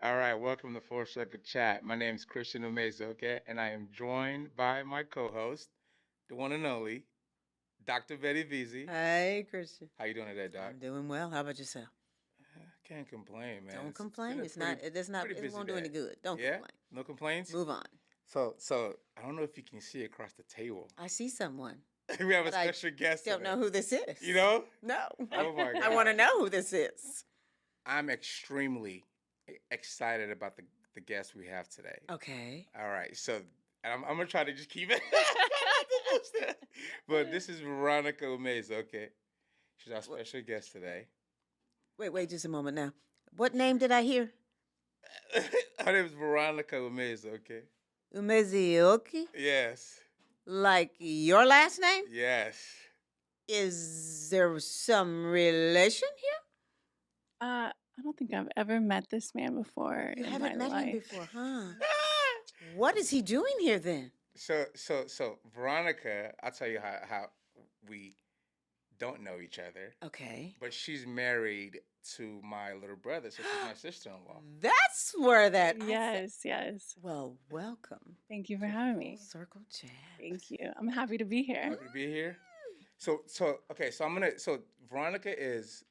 All right, welcome to Four Circle Chat. My name is Christian Ume-Ezeoke, and I am joined by my co-host, the one and only Dr. Veasy. Hey, Christian. How you doing today, Doc? I'm doing well. How about yourself? Can't complain, man. Don't It's been complain. a It's not. pretty It busy won't do day. any good. Don't Yeah, complain. no complaints. Move on. So I don't know if you can see across the table. I see someone, We have a but I special guest don't today. know who this is. You know? No. Oh my I want to God. know who this is. I'm extremely excited about the guest we have today. Okay. All right, so I'm gonna try to just keep it. But this is Veronica Ume-Ezeoke. She's our special guest today. Wait, just a moment now. What name did I hear? Her name is Veronica Ume-Ezeoke. Ume-Ezeoke? Yes, Like your last name? yes. Is there some relation I don't think I've ever met this man before here? You in haven't my met him life. before, huh? What is he doing here then? So Veronica, I'll tell you how we don't know each other, Okay. but she's married to my little brother, so she's my sister-in-law. That's where that. Yes. Well, welcome. Thank you for to having Full me. Circle Chat. Thank you. I'm happy to be here. Happy to be here. Okay, so Veronica is,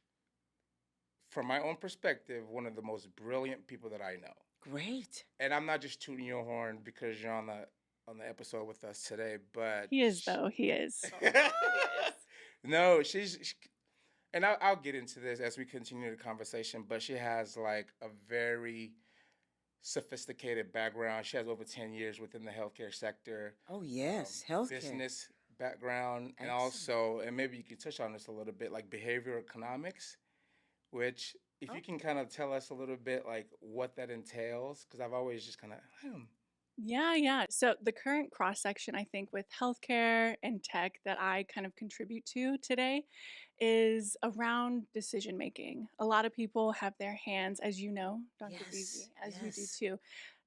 from my own perspective, one of the most brilliant people that I know. Great. And I'm not just tooting your horn because you're on the episode with us today, but He is, though. He is. no, and I'll get into this as we continue the conversation. But she has like a very sophisticated background. She has over 10 years within the healthcare sector. Oh yes, healthcare. Business background, and Excellent. also, and maybe you can touch on this a little bit, like behavioral economics, which if you can kind of tell us a little bit like what that entails, because I've always just kind of, Yeah. So the current cross section, I think, with healthcare and tech that I kind of contribute to today is around decision making. A lot of people have their hands, as you know, Dr. Veasy, as you do Yes. too,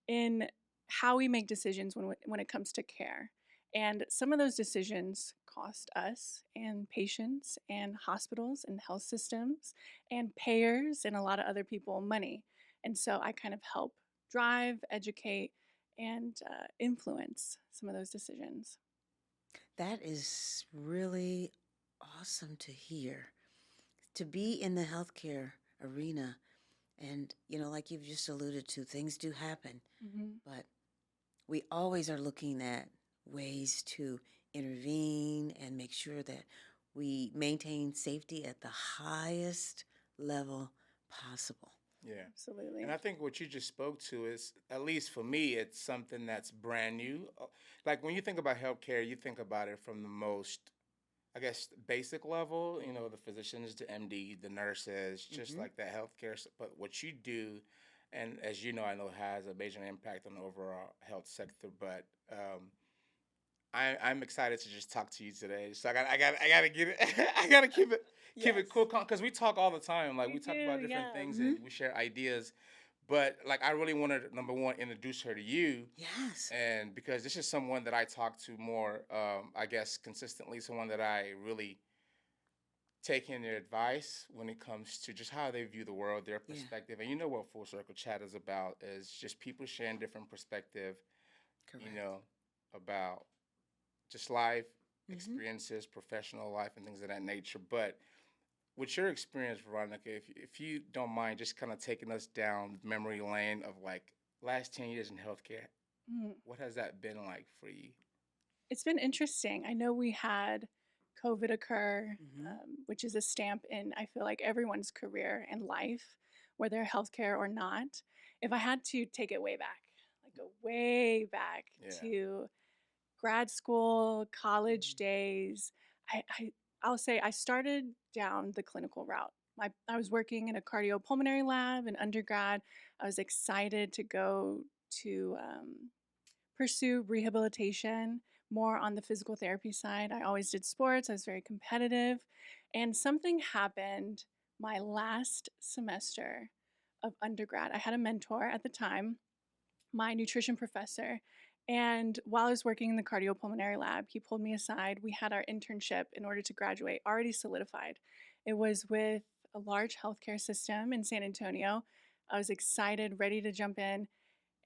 in how we make decisions when it comes to care. And some of those decisions cost us and patients and hospitals and health systems and payers and a lot of other people money. And so I kind of help drive, educate, and influence some of those decisions. That is really awesome to hear. To be in the healthcare arena, and like you've just alluded to, things do happen, but we always are looking at ways to intervene and make sure that we maintain safety at the highest level possible. yeah. Absolutely. And I think what you just spoke to is, at least for me, it's something that's brand new. Like when you think about healthcare, you think about it from the most, I guess, basic level. You know, the physicians, the MD, the nurses, just like that healthcare. But what you do, and as you know, I know has a major impact on the overall health sector. But I'm excited to just talk to you today. So I gotta get it. I gotta keep it cool because we talk all the time. Like we talk about different things and we share ideas. But like I really want to, number one, introduce her to you. Yes. And because this is someone that I talk to more, I guess, consistently, someone that I really take in their advice when it comes to just how they view the world, their perspective. And you know what Full Circle Chat is about is just people sharing different perspective, Correct. about just life, experiences, professional life, and things of that nature. But with your experience, Veronica, if you don't mind just kind of taking us down memory lane of like last 10 years in healthcare, what has that been like for you? It's been interesting. I know we had COVID occur, which is a stamp in, I feel like, everyone's career and life, whether healthcare or not. If I had to take it way back, like go way back to grad school, college days, I'll say I started down the clinical route. I was working in a cardiopulmonary lab in undergrad. I was excited to go to pursue rehabilitation more on the physical therapy side. I always did sports, I was very competitive. And something happened my last semester of undergrad. I had a mentor at the time, my nutrition professor. And while I was working in the cardiopulmonary lab, he pulled me aside. We had our internship in order to graduate already solidified. It was with a large healthcare system in San Antonio. I was excited, ready to jump in.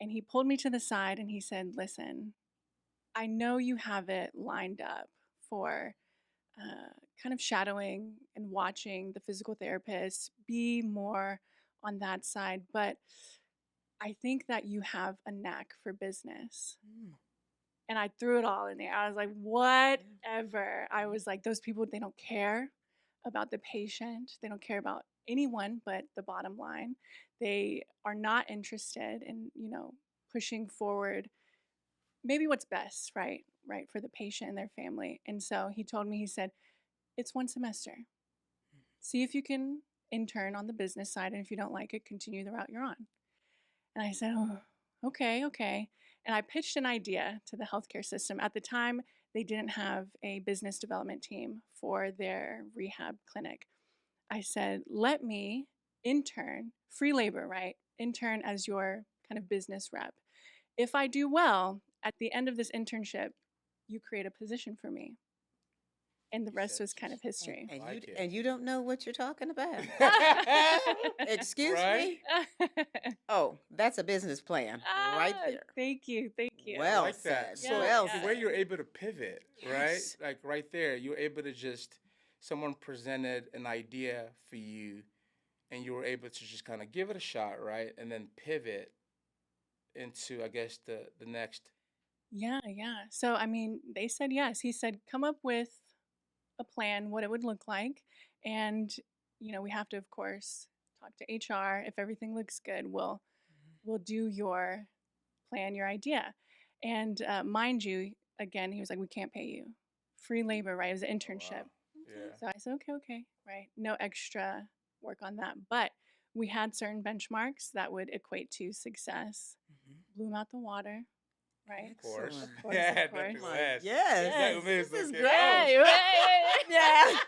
And he pulled me to the side and he said, listen, I know you have it lined up for kind of shadowing and watching the physical therapist be more on that side, but I think that you have a knack for business. Mm. And I threw it all in there. I was like, whatever. I was like, those people, they don't care about the patient. They don't care about anyone but the bottom line. They are not interested in, pushing forward maybe what's best, right? Right, for the patient and their family. And so he told me, he said, it's one semester. See if you can intern on the business side. And if you don't like it, continue the route you're on. And I said, oh, okay. And I pitched an idea to the healthcare system. At the time, they didn't have a business development team for their rehab clinic. I said, let me intern, free labor, right? Intern as your kind of business rep. If I do well, at the end of this internship, you create a position for me. And the He rest said, was kind of just history. like it. And you don't know what you're talking about. Excuse Right? me? Oh, that's a business plan right there. Thank you. I Well like that. said. So Well the way said. you're able to pivot, right? Yes. Like right there, you're able to just someone presented an idea for you, and you were able to just kind of give it a shot, right? And then pivot into, I guess, the next. Yeah. So, I mean, they said yes. He said, come up with a plan, what it would look like. And, we have to, of course, talk to HR. If everything looks good, we'll do your plan, your idea. And mind you, again, he was like, we can't pay you. Free labor, right? It was an Oh wow. internship. Yeah. So I said, okay, right. No extra work on that. But we had certain benchmarks that would equate to success. Blew them out the water, right? Of course. Excellent. course, Yeah, of course. nothing My- less. yes. Is that Yes. Ume-Ezeoke? This is Oh, great. Hey, wait. Yeah.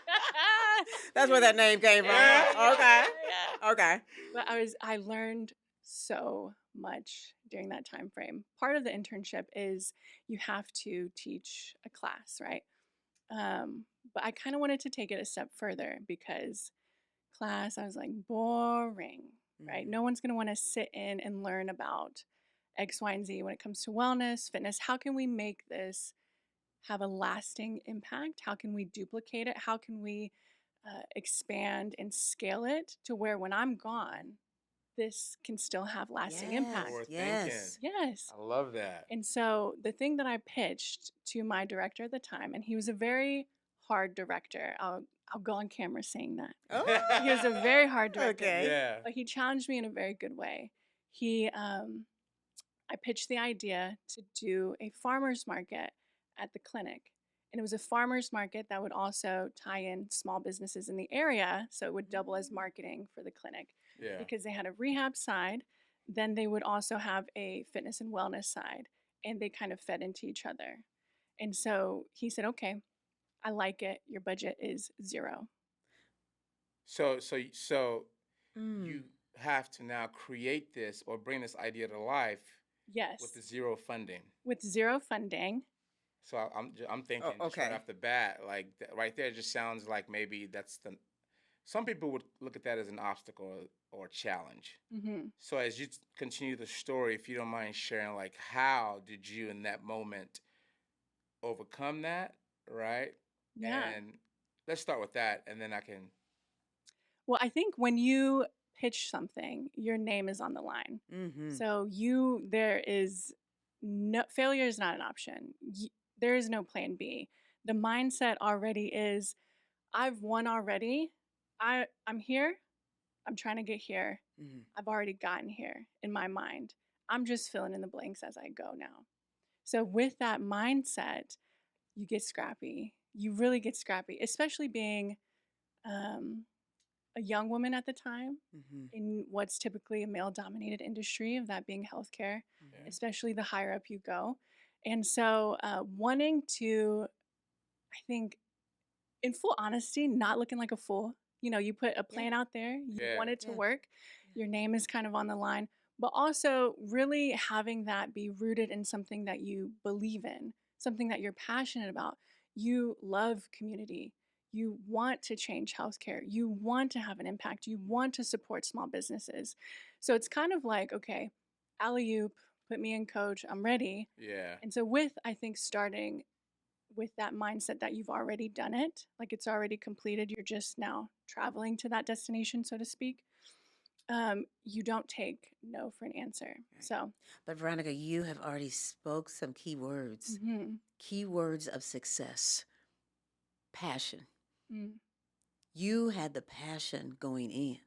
That's where that name came from. Yeah. Okay. Yeah. Okay. But I learned so much during that time frame. Part of the internship is you have to teach a class, right? But I kind of wanted to take it a step further because class, I was like, boring, right? Mhm. No one's going to want to sit in and learn about X, Y, and Z when it comes to wellness, fitness. How can we make this have a lasting impact? How can we duplicate it? How can we expand and scale it to where when I'm gone, this can still have lasting impact? Forward Yes. Yes. I love that. And so the thing that I pitched to my director at the time, and he was a very hard director. I'll go on camera saying that. Oh. He was a very hard director. Okay. Yeah. But he challenged me in a very good way. I pitched the idea to do a farmer's market at the clinic. And it was a farmer's market that would also tie in small businesses in the area. So it would double as marketing for the clinic Yeah. because they had a rehab side. Then they would also have a fitness and wellness side. And they kind of fed into each other. And so he said, okay, I like it. Your budget is 0. So Mm. you have to now create this or bring this idea to life Yes. with the 0 funding. With 0 funding. So I'm thinking just right okay. off the bat, like right there, it just sounds like maybe that's the. Some people would look at that as an obstacle or a challenge. Mm-hmm. So as you continue the story, if you don't mind sharing, like how did you in that moment overcome that, right? Yeah. And let's start with that, and then I can. Well, I think when you pitch something, your name is on the line. Mm-hmm. So there is no failure is not an option. There is no plan B. The mindset already is, I've won already. I'm here. I'm trying to get here. Mm-hmm. I've already gotten here in my mind. I'm just filling in the blanks as I go now. So with that mindset, you get scrappy. You really get scrappy, especially being a young woman at the time Mm-hmm. in what's typically a male-dominated industry, of that being healthcare, Yeah. especially the higher up you go. And so wanting to, I think, in full honesty, not looking like a fool. You put a plan out there, you Yeah. want it to Yeah. work, your name is kind of on the line, but also really having that be rooted in something that you believe in, something that you're passionate about. You love community. You want to change healthcare. You want to have an impact. You want to support small businesses. So it's kind of like, okay, alley oop, put me in, coach, I'm ready. Yeah. And so, with, I think, starting with that mindset that you've already done it, like it's already completed, you're just now traveling to that destination, so to speak. You don't take no for an answer. Right. So, But Veronica, you have already spoke some key words. mhm, Key words of success. Passion. mm, You had the passion going in.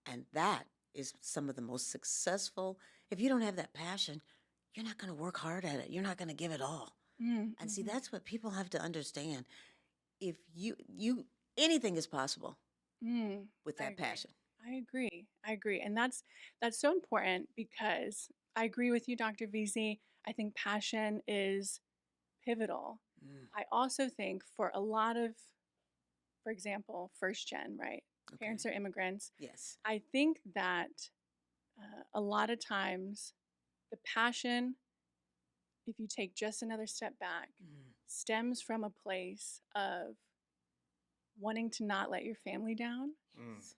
And that is some of the most successful. If you don't have that passion, you're not going to work hard at it. You're not going to give it all. And see, mhm, that's what people have to understand. If you anything is possible with I that agree. passion. I agree. I agree. And that's so important because I agree with you, Dr. Veasy. I think passion is pivotal. Mm, I also think for a lot of, for example, first gen, right? okay. Parents are immigrants. Yes. I think that a lot of times the passion, if you take just another step back, Mm, stems from a place of wanting to not let your family down, Mm. yes.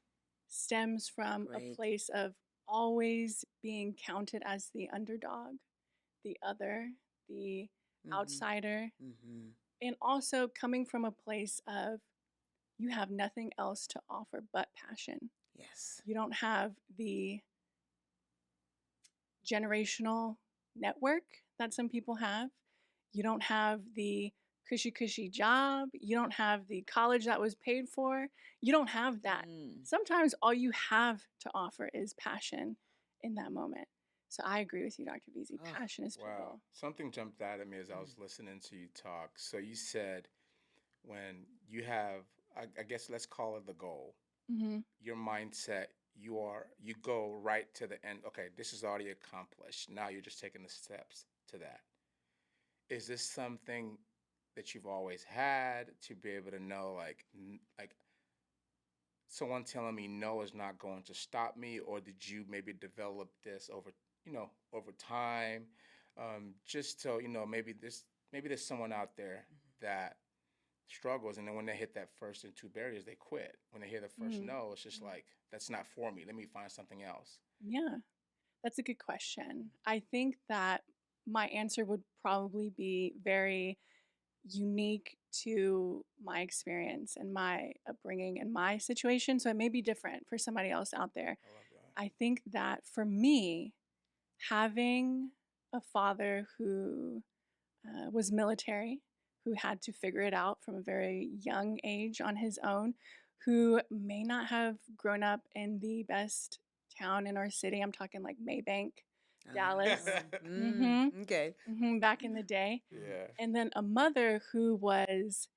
stems from a Great. place of always being counted as the underdog, the other, the Mm-hmm. outsider, Mm-hmm. and also coming from a place of you have nothing else to offer but passion. Yes. You don't have the generational network that some people have. You don't have the cushy job. You don't have the college that was paid for. You don't have that. Mm. Sometimes all you have to offer is passion in that moment. So I agree with you, Dr. Veasy. Oh, Passion is Wow. pivotal. Something jumped out at me as I was listening to you talk. So you said when you have, I guess let's call it the goal, Mm-hmm. your mindset, you go right to the end. Okay, this is already accomplished. Now you're just taking the steps to that. Is this something that you've always had to be able to know, like someone telling me no is not going to stop me, or did you maybe develop this over time, just so maybe there's someone out there that struggles, and then when they hit that first and two barriers, they quit. When they hear the first Mm. no, it's just like, that's not for me. Let me find something else. Yeah, that's a good question. I think that my answer would probably be very unique to my experience and my upbringing and my situation. So it may be different for somebody else out there. I love that. I think that for me, having a father who was military, who had to figure it out from a very young age on his own, who may not have grown up in the best town in our city. I'm talking like Maybank, Dallas, Okay. back in the day. Yeah. And then a mother who was,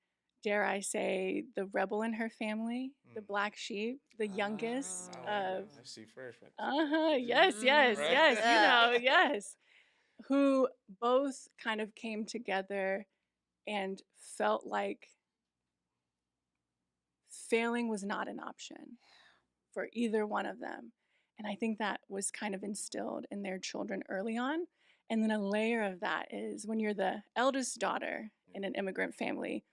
dare I say, the rebel in her family, the Mm. black sheep, the youngest I like of, that. I see first. Right? yes, yes, Right. yes, yes, who both kind of came together and felt like failing was not an option for either one of them. And I think that was kind of instilled in their children early on. And then a layer of that is when you're the eldest daughter in an immigrant family,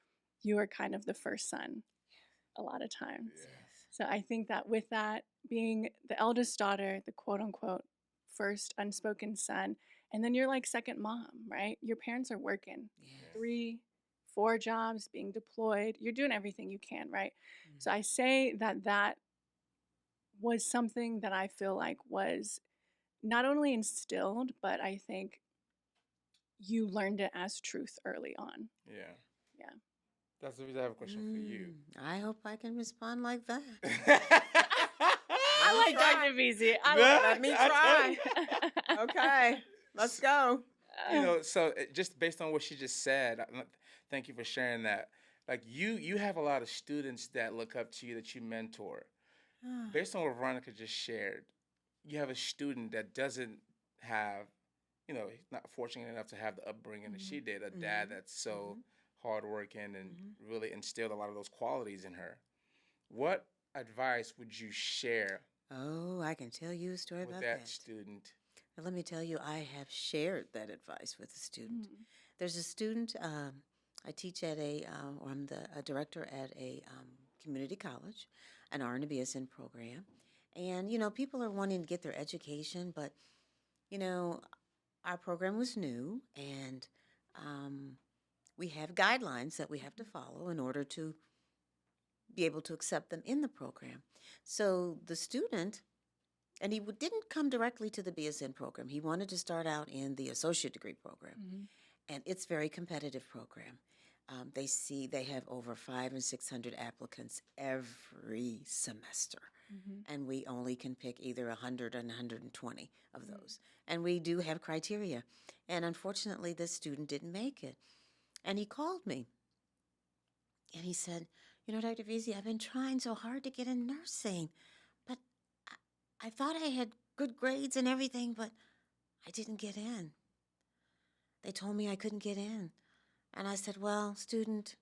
you are kind of the first son a lot of times. Yeah. So I think that with that being the eldest daughter, the quote unquote first unspoken son, and then you're like second mom, right? Your parents are working Yes. 3, 4 jobs, being deployed. You're doing everything you can, right? Mm. So I say that that was something that I feel like was not only instilled, but I think you learned it as truth early on. Yeah. Yeah. That's the reason I have a question for you. I hope I can respond like that. I like try. Dr. Veasy. Let me try. Okay, let's go. So just based on what she just said, thank you for sharing that. Like you have a lot of students that look up to you, that you mentor. Based on what Veronica just shared, you have a student that doesn't have, not fortunate enough to have the upbringing that she did, a dad that's so hardworking and really instilled a lot of those qualities in her. What advice would you share Oh, I can tell you a story with about that that. student? Now, let me tell you, I have shared that advice with a student. There's a student, I teach at or I'm a director at a community college, an RN-BSN program. And, people are wanting to get their education, but, you know, our program was new and um, we have guidelines that we have to follow in order to be able to accept them in the program. So the student, and he didn't come directly to the BSN program. He wanted to start out in the associate degree program, Mm-hmm. and it's a very competitive program. They have over 500 and 600 applicants every semester, Mm-hmm. and we only can pick either 100 and 120 of Mm-hmm. those. And we do have criteria. And unfortunately, this student didn't make it. And he called me and he said, Dr. Veasy, I've been trying so hard to get in nursing, but I thought I had good grades and everything, but I didn't get in. They told me I couldn't get in. And I said, well, student,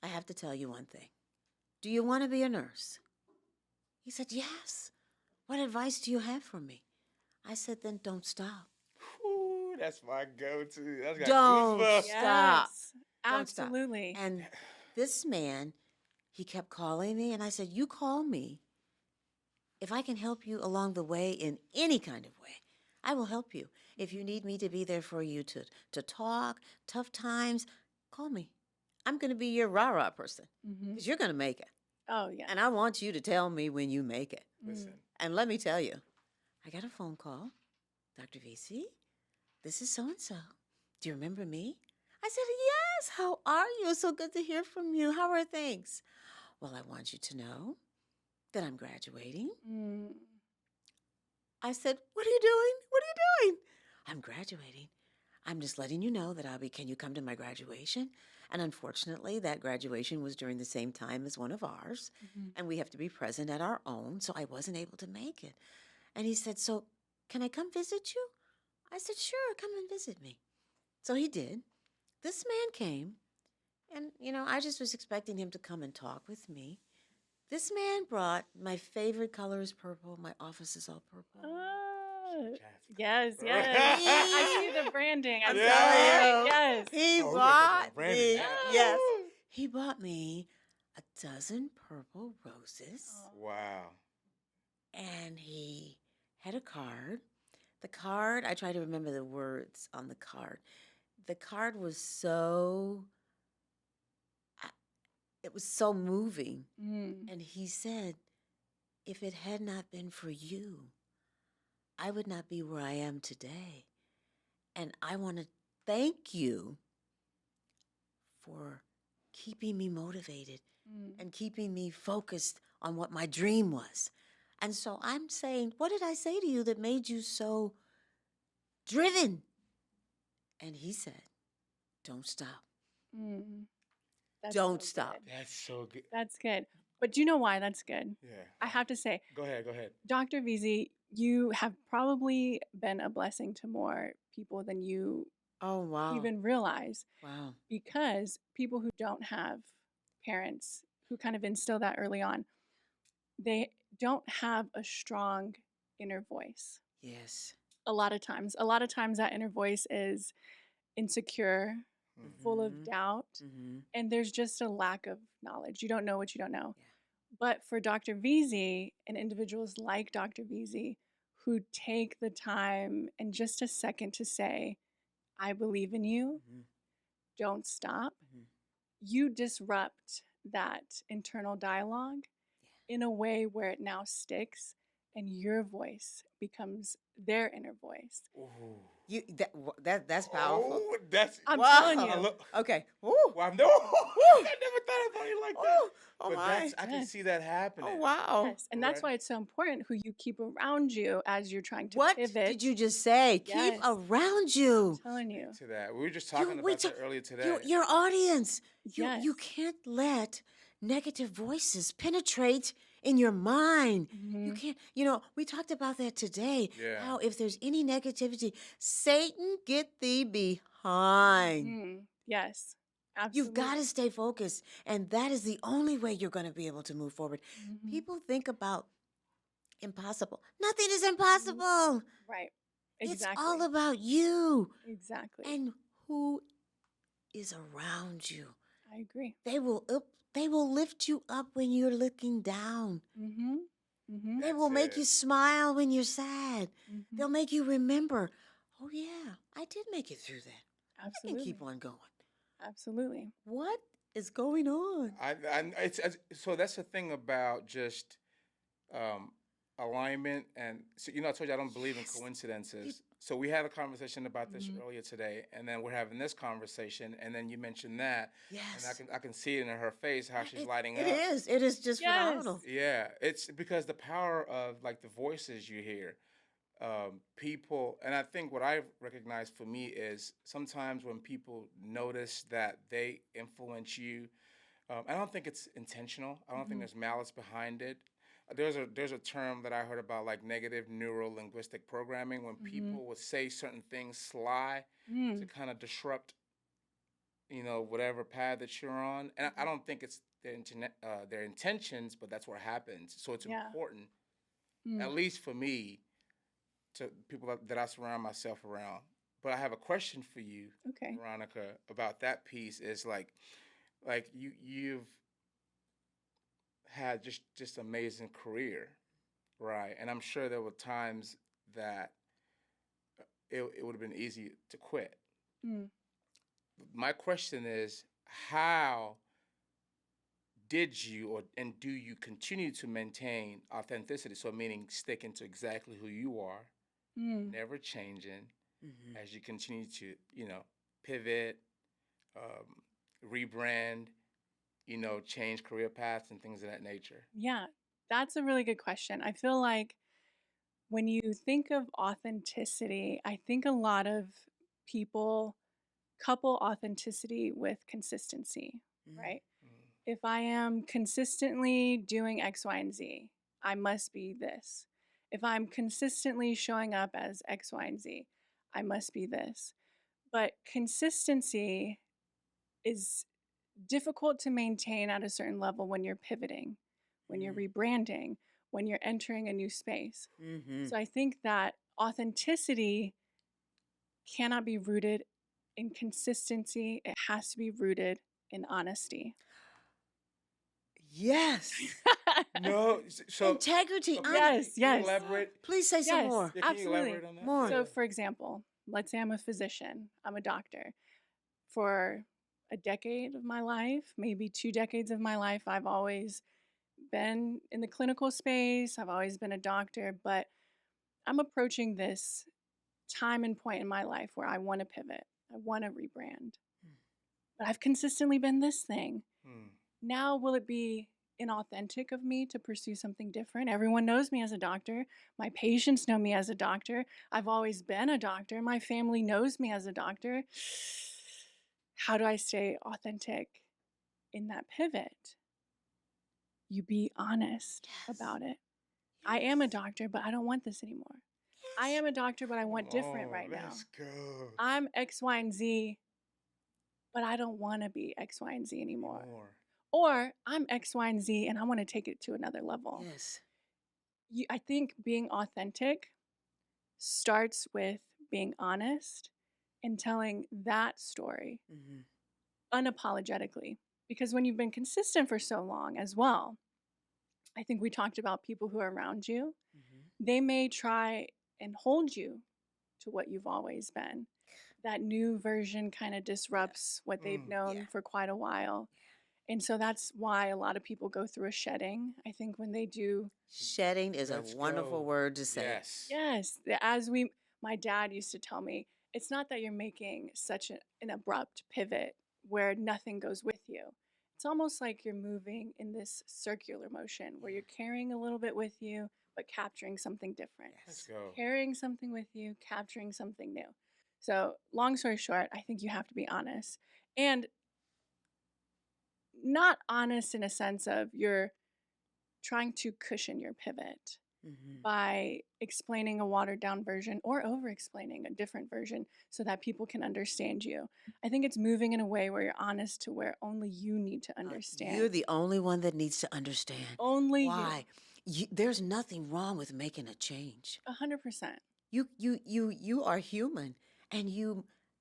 I have to tell you one thing. Do you want to be a nurse? He said, yes. What advice do you have for me? I said, then don't stop. Ooh, that's my go-to. That's got Don't goosebumps. stop. Yes, Don't stop. absolutely. And this man, he kept calling me, and I said, you call me. If I can help you along the way in any kind of way, I will help you. If you need me to be there for you to talk, tough times, call me. I'm going to be your rah-rah person Mm-hmm. because you're going to make it. Oh, yeah. And I want you to tell me when you make it. Listen, And let me tell you, I got a phone call. Dr. Veasy, this is so-and-so. Do you remember me? I said, yes. How are you? So good to hear from you. How are things? Well, I want you to know that I'm graduating. Mm. I said, what are you doing? What are you doing? I'm graduating. I'm just letting you know that can you come to my graduation? And unfortunately, that graduation was during the same time as one of ours. Mm-hmm. And we have to be present at our own. So I wasn't able to make it. And he said, so can I come visit you? I said, sure, come and visit me. So he did. This man came. And, I just was expecting him to come and talk with me. This man brought my favorite color is purple. My office is all purple. Yes, yes. I see the branding. I'm Yeah. telling you. Yes. He Oh, we gotta talk bought about branding me. now. Yes. He bought me a dozen purple roses. Wow. And he had a card. The card, I try to remember the words on the card. The card was it was so moving. Mm. And he said, if it had not been for you, I would not be where I am today. And I want to thank you for keeping me motivated and keeping me focused on what my dream was. And so I'm saying, what did I say to you that made you so driven? And he said, don't stop. Mm. That's Don't so stop. good. That's so good. That's good. But do you know why that's good? Yeah. I have to say, Go ahead. Go ahead. Dr. Veasy, you have probably been a blessing to more people than you Oh, wow. even realize, Wow. because people who don't have parents who kind of instill that early on, they don't have a strong inner voice. Yes. A lot of times that inner voice is insecure, full of Mhm. doubt, Mm-hmm. and there's just a lack of knowledge. You don't know what you don't know. Yeah. But for Dr. Veasy and individuals like Dr. Veasy who take the time and just a second to say, I believe in you, Mm-hmm. don't stop, Mm-hmm. you disrupt that internal dialogue in a way where it now sticks and your voice becomes their inner voice. Ooh. That's powerful. Oh, that's. I'm Wow. telling I you. look. Okay. Woo. Well, I know. I never thought about it like that. Oh, oh But my. I can Yes. see that happening. Oh, wow. Yes, and that's Right. why it's so important who you keep around you as you're trying to What pivot. did you just say? Yes. Keep around you. I'm telling you. To that. We were just talking about that earlier today. Your audience. Yes. You can't let negative voices penetrate in your mind. You Mhm. can't, we talked about that today. Yeah. How if there's any negativity, Satan, get thee behind. Mhm. Yes, You've got to absolutely. stay focused. And that is the only way you're going to be able to move forward. Mhm. People think about impossible. Nothing is impossible. Right. It's Exactly. all about you Exactly. and who is around you. I agree. They will lift you up when you're looking down. Mm-hmm. Mm-hmm. They That's will make you it. smile when you're sad. Mm-hmm. They'll make you remember, oh yeah, I did make it through that. I can Absolutely. keep on going. Absolutely. What is going on? So that's the thing about just um, alignment, and so, I told you I don't believe in Yes. coincidences. So we had a conversation about this Mm-hmm. earlier today, and then we're having this conversation, and then you mentioned that, and Yes. I can see it in her face how she's lighting It up. is. It is just Yes. phenomenal. Yeah, it's because the power of like the voices you hear, people, and I think what I've recognized for me is sometimes when people notice that they influence you, I don't think it's intentional. I don't think Mm-hmm. there's malice behind it. There's a term that I heard about like negative neuro linguistic programming when Mm-hmm. people would say certain things sly to Mm. kind of disrupt, whatever path that you're on. And I Mm-hmm. don't think it's their intentions, but that's what happens. So it's Yeah. important, Mm. at least for me, to people that I surround myself around. But I have a question for you, Okay. Veronica, about that piece. Is like you've had just amazing career, right? And I'm sure there were times that it would have been easy to quit. Mm. My question is, how did you and do you continue to maintain authenticity? So meaning sticking to exactly who you are, Mm. never changing Mm-hmm. as you continue to, pivot, um, rebrand, change career paths and things of that nature. Yeah. That's a really good question. I feel like when you think of authenticity, I think a lot of people couple authenticity with consistency, Mm-hmm. right? If I am consistently doing X, Y, and Z, I must be this. If I'm consistently showing up as X, Y, and Z, I must be this. But consistency is difficult to maintain at a certain level when you're pivoting, when you're rebranding, when you're entering a new space. Mm-hmm. So I think that authenticity cannot be rooted in consistency, it has to be rooted in honesty. Yes. No, Integrity. so Yes, can you yes, elaborate? Please say some yes, more. Yeah, can you absolutely. elaborate on that? More. So, for example, let's say I'm a physician, I'm a doctor. For a decade of my life, maybe 2 decades of my life, I've always been in the clinical space, I've always been a doctor, but I'm approaching this time and point in my life where I want to pivot, I want to rebrand. But I've consistently been this thing. Hmm. Now, will it be inauthentic of me to pursue something different? Everyone knows me as a doctor. My patients know me as a doctor. I've always been a doctor. My family knows me as a doctor. How do I stay authentic in that pivot? You be honest Yes. about it. I am a doctor, but I don't want this anymore. I Yes. am a doctor, but I Come want different on, right now. let's go. I'm X, Y, and Z, but I don't want to be X, Y, and Z anymore. More. Or I'm X, Y, and Z and I want to take it to another level. Yes. I think being authentic starts with being honest and telling that story Mm-hmm. unapologetically. Because when you've been consistent for so long as well, I think we talked about people who are around you. Mm-hmm. They may try and hold you to what you've always been. That new version kind of disrupts what they've Mm. Yeah. known for quite a while. And so that's why a lot of people go through a shedding. I think when they do, Shedding is a Let's wonderful go. word to say. Yes. yes, my dad used to tell me, it's not that you're making such an abrupt pivot where nothing goes with you. It's almost like you're moving in this circular motion where you're carrying a little bit with you, but capturing something different. Let's Yes. go. Carrying something with you, capturing something new. So, long story short, I think you have to be honest. And not honest in a sense of you're trying to cushion your pivot Mm-hmm. by explaining a watered down version or over explaining a different version so that people can understand you. I think it's moving in a way where you're honest to where only you need to understand. You're the only one that needs to understand. Only Why? There's nothing wrong with making a change. you. 100%. You are human, and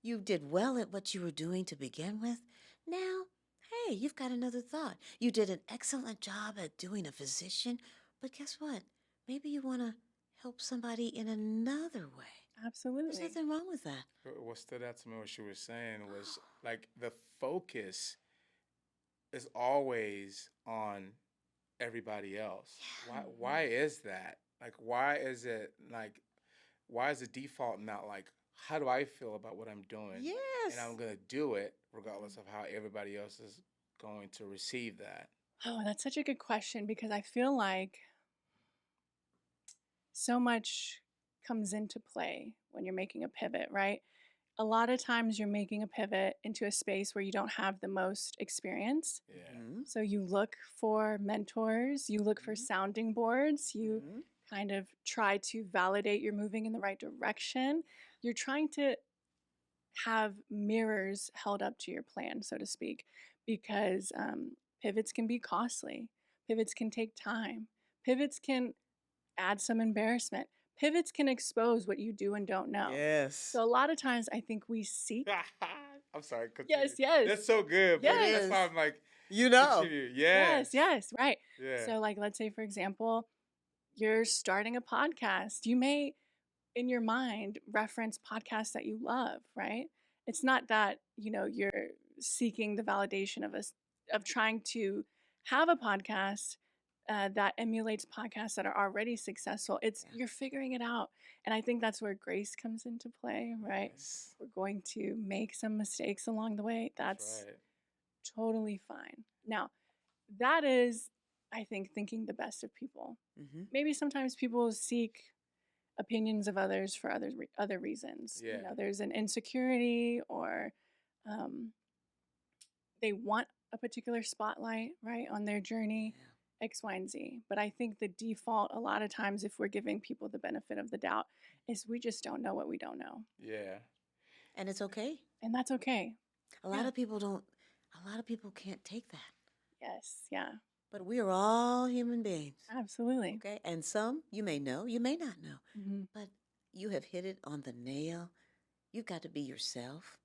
You did well at what you were doing to begin with. Now, hey, you've got another thought. You did an excellent job at doing a physician, but guess what? Maybe you want to help somebody in another way. There's Absolutely. nothing wrong with that. What stood out to me, what she was saying was like the focus is always on everybody else. Why is that? Like why is it like why is the default not like how do I feel about what I'm doing? Yes. And I'm gonna do it regardless of how everybody else is going to receive that. Oh, that's such a good question because I feel like so much comes into play when you're making a pivot, right? A lot of times you're making a pivot into a space where you don't have the most experience. Yeah. Mhm. So you look for mentors, you look for sounding boards, you Mhm. kind of try to validate you're moving in the right direction. You're trying to have mirrors held up to your plan, so to speak, because pivots can be costly. Pivots can take time. Pivots can add some embarrassment. Pivots can expose what you do and don't know. Yes. So a lot of times I think we seek. I'm sorry, continue. Yes, yes. That's so good, but Yes. that's why I'm like, You know. continue. Yes. Yes, right. Yeah. So, like, let's say, for example, you're starting a podcast. You may, in your mind, reference podcasts that you love, right? It's not that, you're seeking the validation of trying to have a podcast that emulates podcasts that are already successful. It's Yeah. you're figuring it out. And I think that's where grace comes into play, right? Yes. We're going to make some mistakes along the way. That's right. totally fine. Now, that is, I think, thinking the best of people. Mhm. Maybe sometimes people seek opinions of others for other reasons. Yeah. There's an insecurity or um, they want a particular spotlight, right, on their journey, X, Y, and Z. But I think the default, a lot of times, if we're giving people the benefit of the doubt, is we just don't know what we don't know. Yeah. And it's okay. And that's okay. A lot Yeah. of people don't, a lot of people can't take that. Yes. Yeah. But we are all human beings. Absolutely. Okay. And some you may know, you may not know. Hmm. But you have hit it on the nail. You've got to be yourself.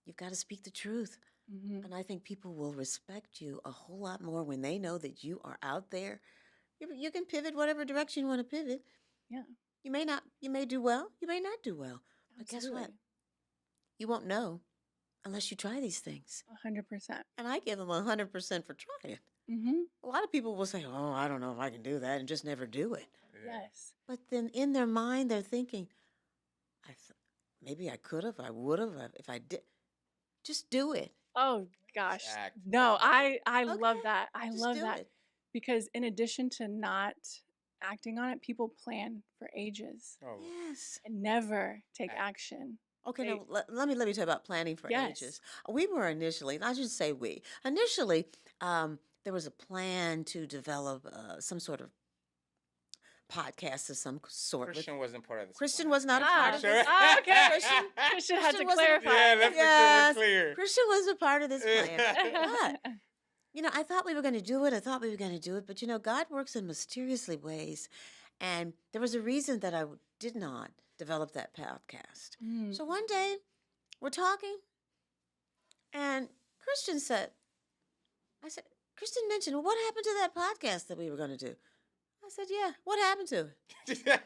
You've got to speak the truth. Hmm. And I think people will respect you a whole lot more when they know that you are out there. You can pivot whatever direction you want to pivot. Yeah. You may do well, you may not do well. But guess what? Absolutely. You won't know unless you try these things. 100%. And I give them 100% for trying. Hmm. A lot of people will say, oh, I don't know if I can do that, and just never do it. Yeah. Yes. But then in their mind, they're thinking, maybe I could have, I would have, if I did. Just do it. Oh gosh. Act. No, I Okay, love that. I just love do that it. because in addition to not acting on it, people plan for ages Oh. Yes. and never take Act. action. Okay, They- now let me tell you about planning for Yes. ages. We were initially, and I should say we, initially, there was a plan to develop some sort of podcast of some sort. Christian wasn't part of this. Christian plan. was not a part of Sure. this. Okay. Christian- Christian had to Christian wasn't a clarify. Yeah, let's Yes. make sure we're clear. Christian was a part of this plan. But, I thought we were going to do it. I thought we were going to do it. But, God works in mysteriously ways. And there was a reason that I did not develop that podcast. Mm. So one day, we're talking, and Christian said, Christian mentioned, well, what happened to that podcast that we were going to do? I said, yeah, what happened to it?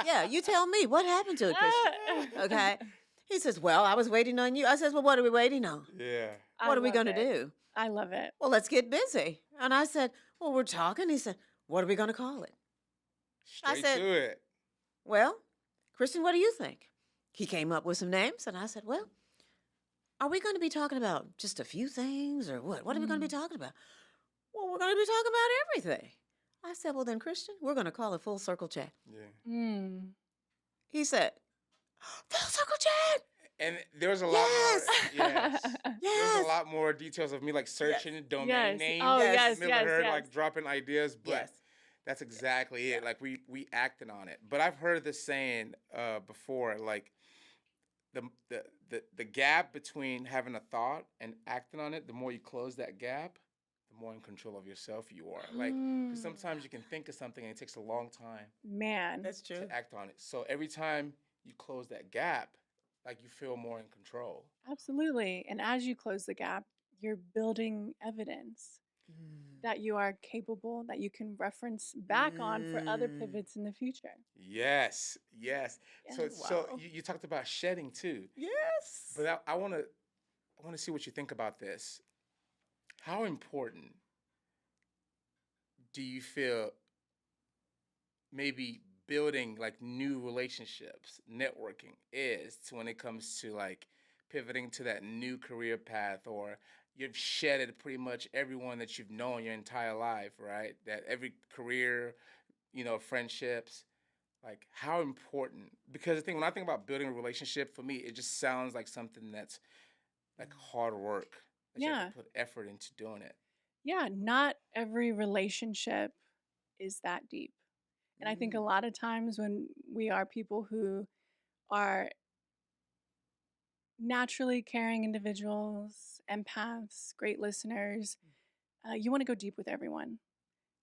Yeah, you tell me, what happened to it, Christian? Okay. He says, well, I was waiting on you. I said, well, what are we waiting on? Yeah. What I are we love going to it. do? I love it. Well, let's get busy. And I said, well, we're talking. He said, what are we going to call it? Straight said- to it. Well, Christian, what do you think? He came up with some names, and I said, well, are we going to be talking about just a few things or what? What are we going to be talking about? Well, we're going to be talking about everything. I said, well, then, Christian, we're going to call it Full Circle Chat. Yeah. Mm. He said, Full Circle Chat. And there was a lot Yes. more. Yes. There's Yes. a lot more details of me like searching domain Yes. names. Oh, Yes. yes, Never yes, heard yes. like dropping ideas, but Yes. that's exactly it. Like we acted on it. But I've heard this saying before, like the gap between having a thought and acting on it, the more you close that gap, the more in control of yourself you are. Like 'cause sometimes you can think of something and it takes a long time Man. That's true. to act on it. So every time you close that gap, like you feel more in control. Absolutely. And as you close the gap, you're building evidence Mm. that you are capable, that you can reference back on for other Mm. pivots in the future. Yes, yes. Yeah. So Wow. you talked about shedding too, Yes. but I want to see what you think about this. How important do you feel maybe building like new relationships, networking is to when it comes to like pivoting to that new career path, or you've shedded pretty much everyone that you've known your entire life, right? That every career, friendships, like how important, because the thing when I think about building a relationship, for me it just sounds like something that's like hard work, that you have Yeah. to put effort into doing it. Yeah. Not every relationship is that deep. And I think a Mm. lot of times when we are people who are naturally caring individuals, empaths, great listeners, you want to go deep with everyone.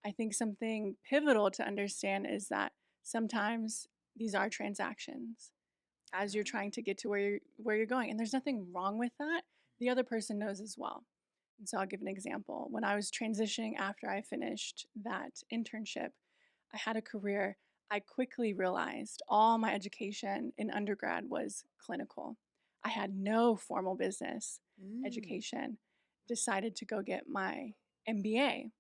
I think something pivotal to understand is that sometimes these are transactions as you're trying to get to where you're going, and there's nothing wrong with that. The other person knows as well. And so I'll give an example. When I was transitioning after I finished that internship, I had a career. I quickly realized all my education in undergrad was clinical. I had no formal business Mm. education. Decided to go get my MBA.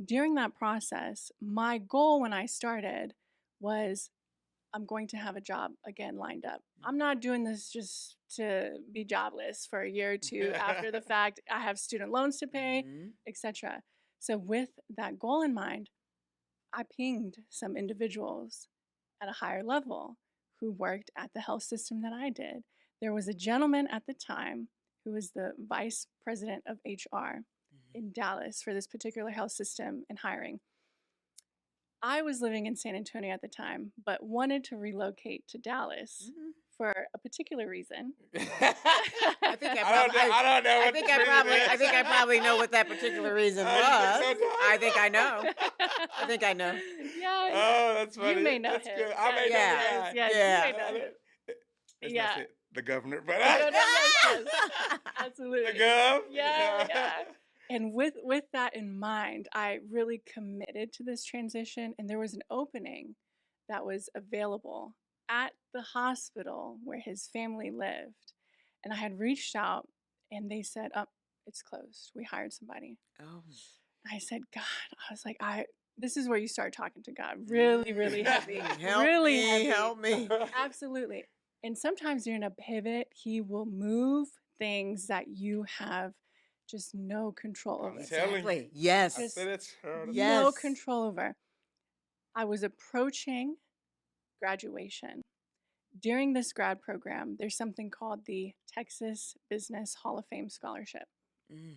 During that process, my goal when I started was I'm going to have a job again lined up. I'm not doing this just to be jobless for a year or two after the fact. I have student loans to pay, Mm-hmm. etc. So with that goal in mind, I pinged some individuals at a higher level who worked at the health system that I did. There was a gentleman at the time who was the vice president of HR in Dallas for this particular health system and hiring. I was living in San Antonio at the time, but wanted to relocate to Dallas Mm-hmm. for a particular reason. I think I I don't probably, know. I don't know I what think the I reason probably, is. I think I probably know what that particular reason Oh, you think was. so, John? I think I know. I think I know. Yeah, yeah. Oh, that's You funny. may know That's him. good. I may Yes, know the Yeah, yes, guy. yes. You yeah. may know him. Let's not Yeah. say the governor, but No, no, yes, yes. the Absolutely. gov. Yeah, yeah. And with that in mind, I really committed to this transition, and there was an opening that was available at the hospital where his family lived. And I had reached out, and they said, "Oh, it's closed. We hired somebody." Oh. I said, "God," I was like, this is where you start talking to God. Really, really heavy. Help Really me, heavy. help me. Absolutely. And sometimes during a pivot, he will move things that you have just no control I'm over. telling you. Exactly. I Yes. said it's her. No Yes. control over. I was approaching graduation. During this grad program, there's something called the Texas Business Hall of Fame Scholarship. Mm.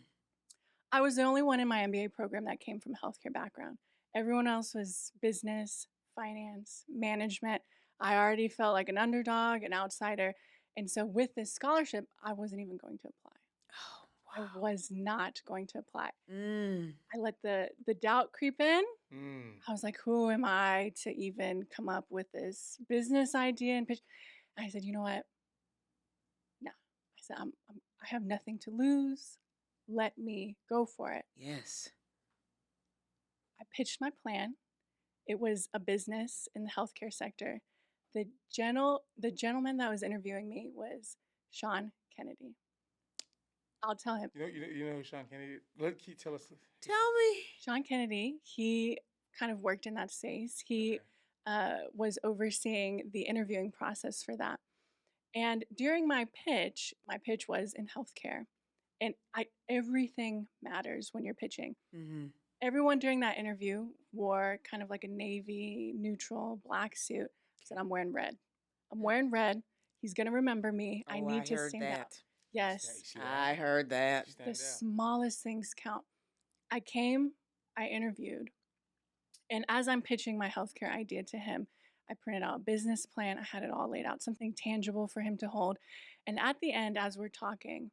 I was the only one in my MBA program that came from a healthcare background. Everyone else was business, finance, management. I already felt like an underdog, an outsider. And so with this scholarship, I wasn't even going to apply. Oh, I wow. was not going to apply. Mm. I let the doubt creep in. Mm. I was like, who am I to even come up with this business idea and pitch? I said, you know what? No. I said, I have nothing to lose. Let me go for it. Yes. I pitched my plan. It was a business in the healthcare sector. The gentleman that was interviewing me was Sean Kennedy. I'll tell him. You know who Sean Kennedy. Let Keith tell us. Tell me. Sean Kennedy, he kind of worked in that space. He was overseeing the interviewing process for that. And during my pitch was in healthcare. And everything matters when you're pitching. Mm-hmm. Everyone during that interview wore kind of like a navy neutral black suit. I said, I'm wearing red. I'm wearing red. He's going to remember me. I Oh, I need to heard stand out. that. Yes. You see I that? heard that. You The stand out. smallest things count. I came, I interviewed. And as I'm pitching my healthcare idea to him, I printed out a business plan. I had it all laid out, something tangible for him to hold. And at the end, as we're talking,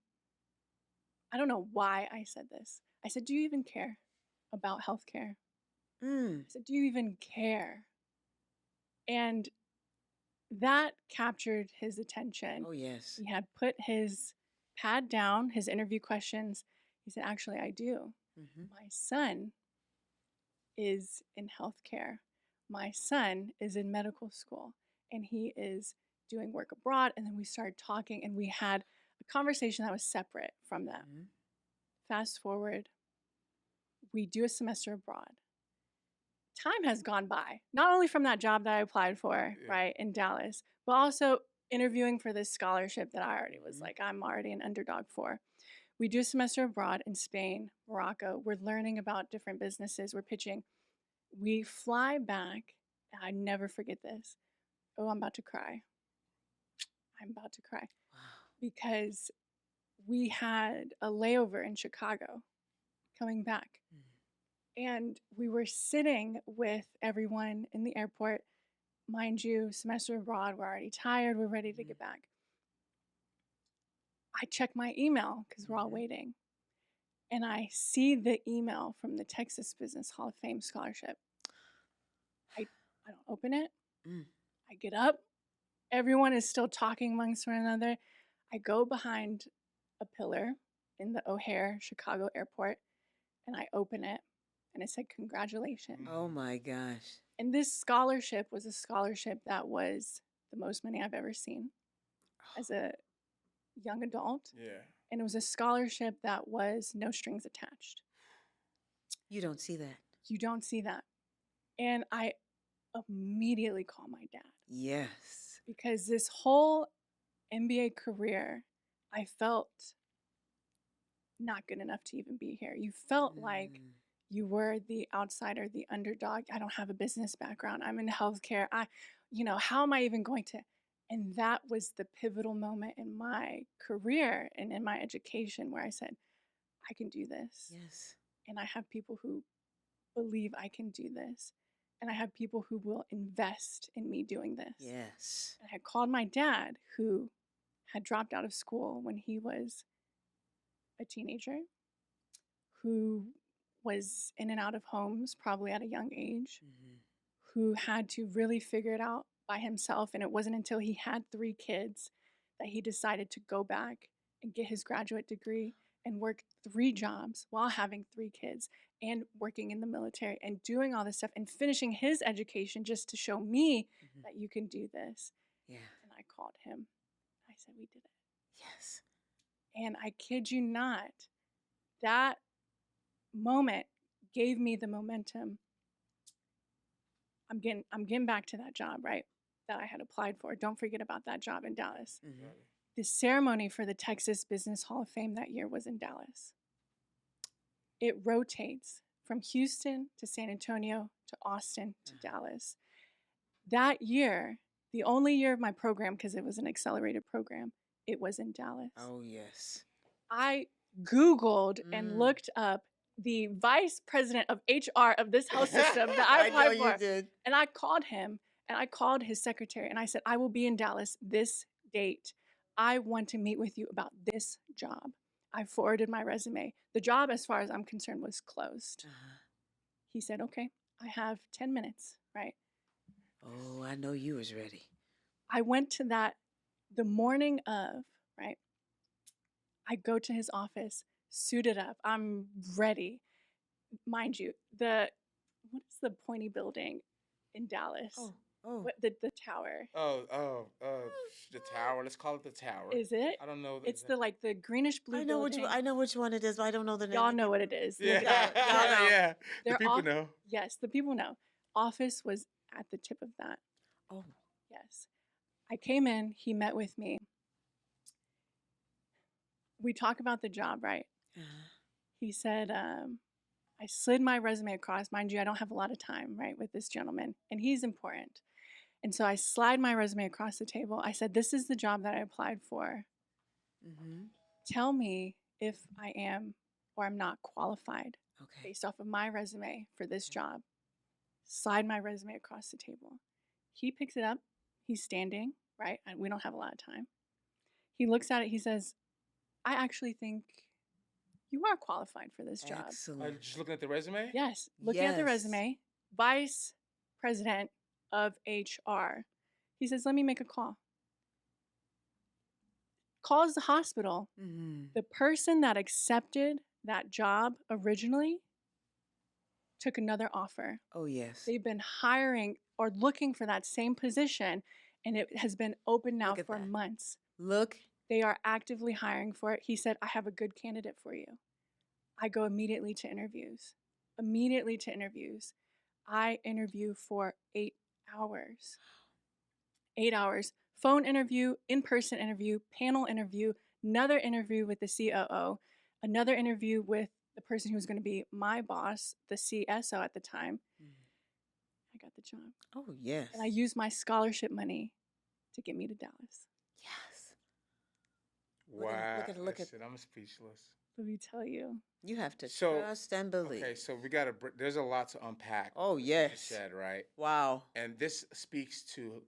I don't know why I said this. I said, do you even care about healthcare? Mm. I said, do you even care? And that captured his attention. Oh, yes. He had put his pad down, his interview questions. He said, actually, I do. Mm-hmm. My son is in healthcare. My son is in medical school and he is doing work abroad. And then we started talking and we had a conversation that was separate from them. Mm-hmm. Fast forward, we do a semester abroad. Time has gone by, not only from that job that I applied for, Yeah. right, in Dallas, but also interviewing for this scholarship that I already was Mhm. like, I'm already an underdog for. We do a semester abroad in Spain, Morocco. We're learning about different businesses. We're pitching. We fly back. I never forget this. Oh, I'm about to cry. I'm about to cry Wow. because we had a layover in Chicago coming back. And we were sitting with everyone in the airport. Mind you, semester abroad, we're already tired, we're ready to get back. I check my email because we're all waiting. And I see the email from the Texas Business Hall of Fame scholarship. I don't open it. Mm. I get up. Everyone is still talking amongst one another. I go behind a pillar in the O'Hare Chicago airport and I open it and it said, congratulations. Oh my gosh. And this scholarship was a scholarship that was the most money I've ever seen as a young adult. Yeah. And it was a scholarship that was no strings attached. You don't see that. You don't see that. And I immediately call my dad Yes. because this whole MBA career, I felt not good enough to even be here. You felt like you were the outsider, the underdog. I don't have a business background. I'm in healthcare. How am I even going to? And that was the pivotal moment in my career and in my education where I said, I can do this. Yes. And I have people who believe I can do this. And I have people who will invest in me doing this. Yes. And I called my dad, who had dropped out of school when he was a teenager, who was in and out of homes probably at a young age, who had to really figure it out by himself. And it wasn't until he had 3 kids that he decided to go back and get his graduate degree and work 3 jobs while having 3 kids and working in the military and doing all this stuff and finishing his education just to show me that you can do this. Yeah. And I called him. I said, we did it. Yes. And I kid you not, that moment gave me the momentum. I'm getting back to that job, right? That I had applied for. Don't forget about that job in Dallas. The ceremony for the Texas Business Hall of Fame that year was in Dallas. It rotates from Houston to San Antonio to Austin to Dallas. That year, the only year of my program, because it was an accelerated program, it was in Dallas. Oh, yes. I Googled and looked up the vice president of HR of this health system that I applied know for. you did. And I called him and I called his secretary and I said, I will be in Dallas this date. I want to meet with you about this job. I forwarded my resume. The job, as far as I'm concerned, was closed. He said, okay, I have 10 minutes, right? Oh, I know you was ready. I went to that the morning of, right? I go to his office, suited up. I'm ready. Mind you, what is the pointy building in Dallas? Oh. What, the tower. The tower. Let's call it the tower. Is it? I don't know. It's the greenish blue I know building. I know which one it is, but I don't know the name. Y'all know what it is. Yeah, Y'all know. yeah. The Their people know. Yes, the people know. Office was at the tip of that. Oh. Yes. I came in, he met with me. We talk about the job, right? He said, I slid my resume across. Mind you, I don't have a lot of time, right, with this gentleman, and he's important. And so I slide my resume across the table. I said, this is the job that I applied for. Tell me if I am or I'm not qualified based off of my resume for this job. Slide my resume across the table. He picks it up. He's standing, right? And we don't have a lot of time. He looks at it. He says, I actually think you are qualified for this job. Excellent. Just looking at the resume? Yes. Looking at the Yes. resume, vice president of HR. He says, let me make a call. Calls the hospital. Mm-hmm. The person that accepted that job originally took another offer. Oh, yes. They've been hiring or looking for that same position, and it has been open now Look at for that. months. Look. They are actively hiring for it. He said, I have a good candidate for you. I go immediately to interviews. Immediately to interviews. I interview for 8 hours. 8 hours. Phone interview, in-person interview, panel interview, another interview with the COO, another interview with the person who was going to be my boss, the CSO at the time. I got the job. Oh, yes. And I used my scholarship money to get me to Dallas. Yes. Wow. Look at. Listen, I'm speechless. Let me tell you. You have to So, trust and believe. Okay, so we got to, there's a lot to unpack. Oh, what you yes. just said, right? Wow. And this speaks to,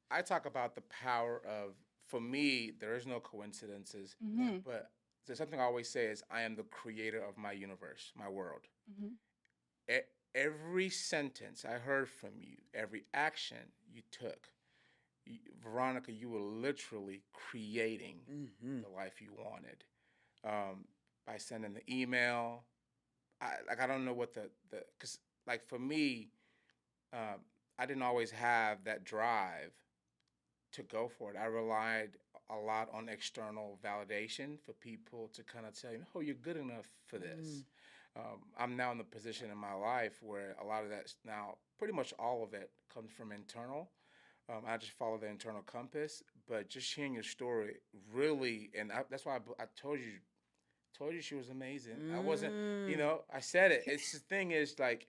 I talk about the power of, for me, there is no coincidences, Mm-hmm. but there's something I always say is I am the creator of my universe, my world. Mm-hmm. Every sentence I heard from you, every action you took, Veronica, you were literally creating Mm-hmm. the life you wanted by sending the email. I don't know what because like for me, I didn't always have that drive to go for it. I relied a lot on external validation for people to kind of tell you, "Oh, you're good enough for this." I'm now in the position in my life where a lot of that's now, pretty much all of it comes from internal. I just follow the internal compass, but just hearing your story really, and that's why I told you she was amazing. I wasn't, I said it. It's the thing is like,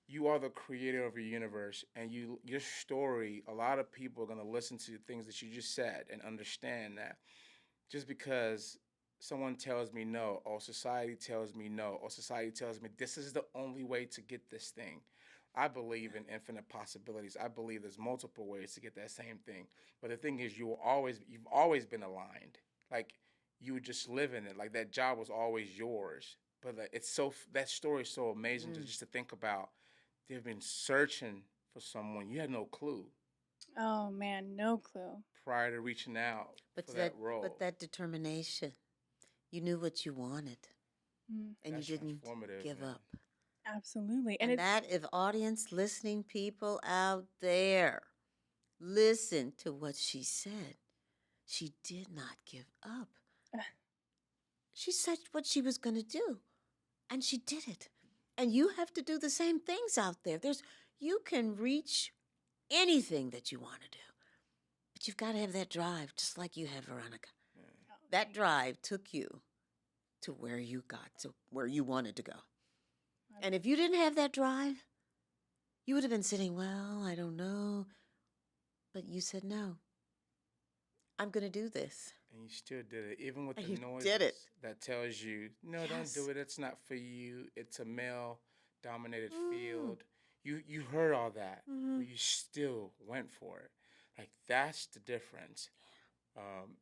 you are the creator of your universe, and your story. A lot of people are gonna listen to the things that you just said and understand that just because someone tells me no, or society tells me no, or society tells me this is the only way to get this thing. I believe in infinite possibilities. I believe there's multiple ways to get that same thing. But the thing is, you've always been aligned. Like you were just living it. Like that job was always yours. But like, that story is so amazing just to think about. They've been searching for someone. You had no clue Oh man, no clue. prior to reaching out for that role. But that determination, you knew what you wanted, and That's you didn't transformative, give man. up. Absolutely. And that, if audience listening people out there, listen to what she said. She did not give up. She said what she was going to do, and she did it. And you have to do the same things out there. You can reach anything that you want to do, but you've got to have that drive, just like you have, Veronica. That drive took you to where you got to where you wanted to go. And if you didn't have that drive, you would have been sitting, well, I don't know. But you said, no, I'm going to do this. And you still did it, even with And the you noises did it. that tells you, no, don't do it. It's not for you. It's a male-dominated field. You heard all that, but you still went for it. Like that's the difference.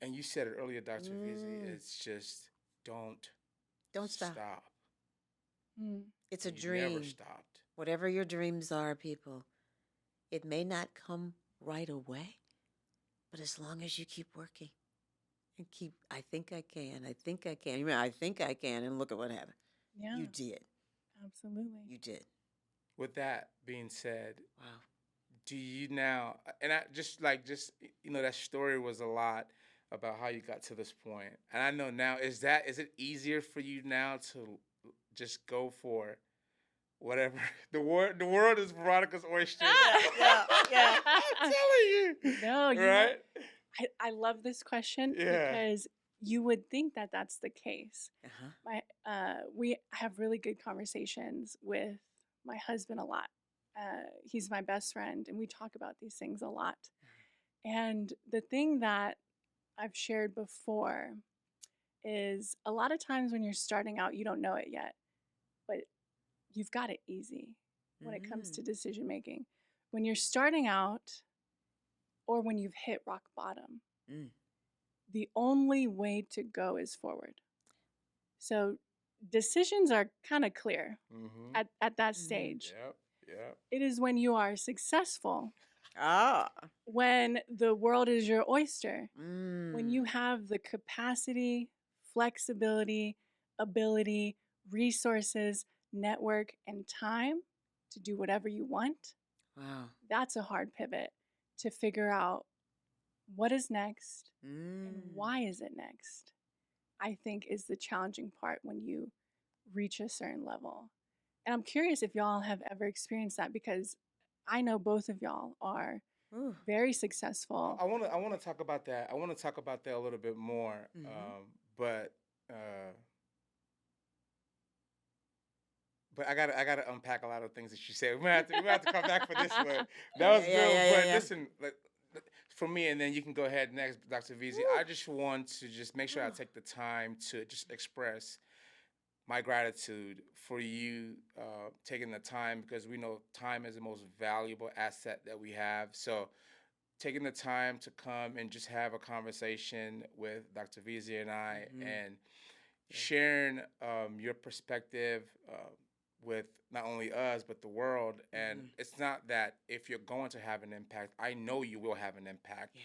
And you said it earlier, Dr. Veasy. It's just don't stop. It's a And you dream. never stopped. Whatever your dreams are, people, it may not come right away, but as long as you keep working and I think I can, I think I can. I think I can, and look at what happened. Yeah. You did. Absolutely. You did. With that being said, wow. Do you now, and I that story was a lot about how you got to this point. And I know now, is it easier for you now to just go for whatever? The world is Veronica's oyster. Yeah. I'm telling you. No, right? I love this question Yeah. because you would think that that's the case. Uh-huh. We have really good conversations with my husband a lot. He's my best friend, and we talk about these things a lot. And the thing that I've shared before is a lot of times when you're starting out, you don't know it yet, but you've got it easy when it comes to decision making. When you're starting out or when you've hit rock bottom, the only way to go is forward. So decisions are kind of clear at that stage. Yep. It is when you are successful Ah. when the world is your oyster, when you Mm. have the capacity, flexibility, ability, resources, network, and time to do whatever you want, Wow. that's a hard pivot to figure out what is next and Mm. why is it next. I think is the challenging part when you reach a certain level. And I'm curious if y'all have ever experienced that because I know both of y'all are Ooh. very successful. I want to talk about that. I want to talk about that a little bit more. Mm-hmm. But uh, but I gotta unpack a lot of things that you said. We have to come back for this one. That was Yeah, good. yeah, yeah, But yeah. listen, like, for me, and then you can go ahead next, Dr. Veasy. Woo. I just want to just make sure I Whew. take the time to just express my gratitude for you taking the time, because we know time is the most valuable asset that we have. So taking the time to come and just have a conversation with Dr. Veasy and I, Mm-hmm. and Yeah. sharing your perspective with not only us but the world. And Mm-hmm. it's not that if you're going to have an impact, I know you will have an impact.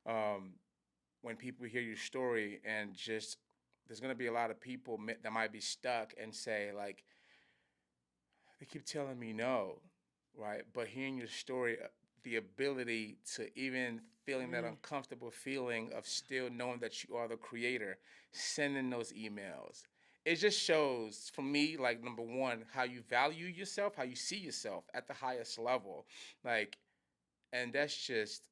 Yeah. When people hear your story, and just there's going to be a lot of people that might be stuck and say, like, they keep telling me no, right? But hearing your story, the ability to even feeling that Mm. uncomfortable feeling of still knowing that you are the creator, sending those emails, it just shows for me, like, number one, how you value yourself, how you see yourself at the highest level, like, and that's just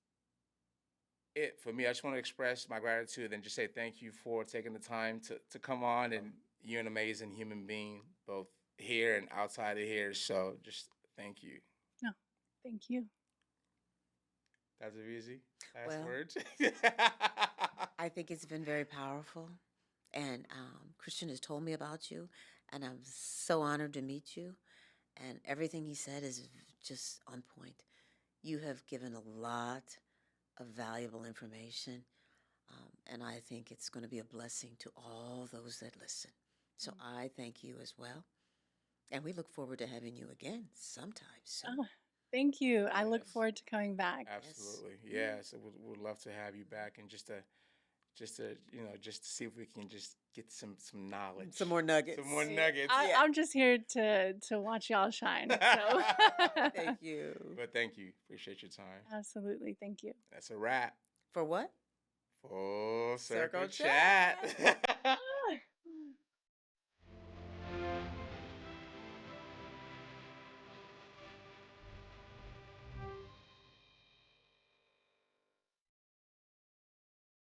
it for me. I just want to express my gratitude and just say thank you for taking the time to come on. And you're an amazing human being, both here and outside of here. So just thank you. No, thank you. That's easy. Last Well, words. I think it's been very powerful. And Christian has told me about you, and I'm so honored to meet you. And everything he said is just on point. You have given a lot of valuable information, and I think it's going to be a blessing to all those that listen. So I thank you as well. And we look forward to having you again sometime soon. Oh, thank you. I look Yes, forward to coming back. Yes. absolutely. Yes, would love to have you back, and just to see if we can just get some knowledge, Some more nuggets. some more nuggets. Yeah. I'm just here to watch y'all shine. So Thank you. But thank you. Appreciate your time. absolutely, thank you. That's a wrap. For what? Full circle Circle chat. chat.